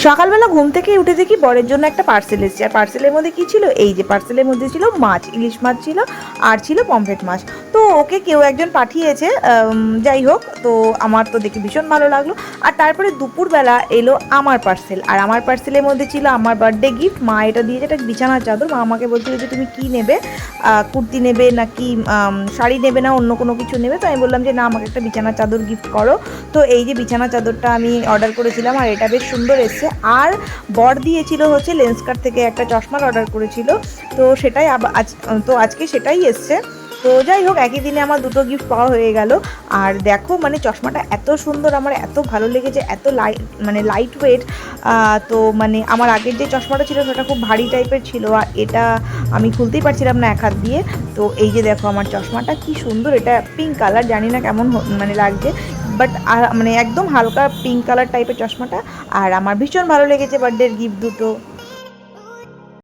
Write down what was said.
সকালবেলা ঘুম থেকে উঠে দেখি বরের জন্য একটা পার্সেল এসেছে, আর পার্সেলের মধ্যে কী ছিল, এই যে পার্সেলের মধ্যে ছিল মাছ, ইলিশ মাছ ছিল, আর ছিল পমফ্রেট মাছ। তো ওকে কেউ একজন পাঠিয়েছে, যাই হোক, তো আমার তো দেখে ভীষণ ভালো লাগলো। আর তারপরে দুপুরবেলা এলো আমার পার্সেল, আর আমার পার্সেলের মধ্যে ছিল আমার বার্থডে গিফট। মা এটা দিয়েছে, একটা বিছানার চাদর। মা আমাকে বলছিল যে তুমি কী নেবে, কুর্তি নেবে নাকি শাড়ি নেবে, না অন্য কোনো কিছু নেবে। তো আমি বললাম যে না, আমাকে একটা বিছানার চাদর গিফট করো। তো এই যে বিছানা চাদরটা আমি অর্ডার করেছিলাম, আর এটা বেশ সুন্দর এসছে। আর বর দিয়েছিল হচ্ছে লেন্সকার্ট থেকে একটা চশমার অর্ডার করেছিল, তো সেটাই আজকে সেটাই এসছে। তো যাই হোক, একই দিনে আমার দুটো গিফট পাওয়া হয়ে গেল। আর দেখো মানে চশমাটা এত সুন্দর, আমার এত ভালো লেগেছে, এত লাইট ওয়েট। তো মানে আমার আগের যে চশমাটা ছিল সেটা খুব ভারী টাইপের ছিল, আর এটা আমি খুলতেই পারছিলাম না এক হাত দিয়ে। তো এই যে দেখো আমার চশমাটা কি সুন্দর, এটা পিঙ্ক কালার, জানি না কেমন মানে লাগছে, বাট মানে একদম হালকা পিঙ্ক কালার টাইপের চশমাটা। আর আমার ভীষণ ভালো লেগেছে বার্থডের গিফট দুটো।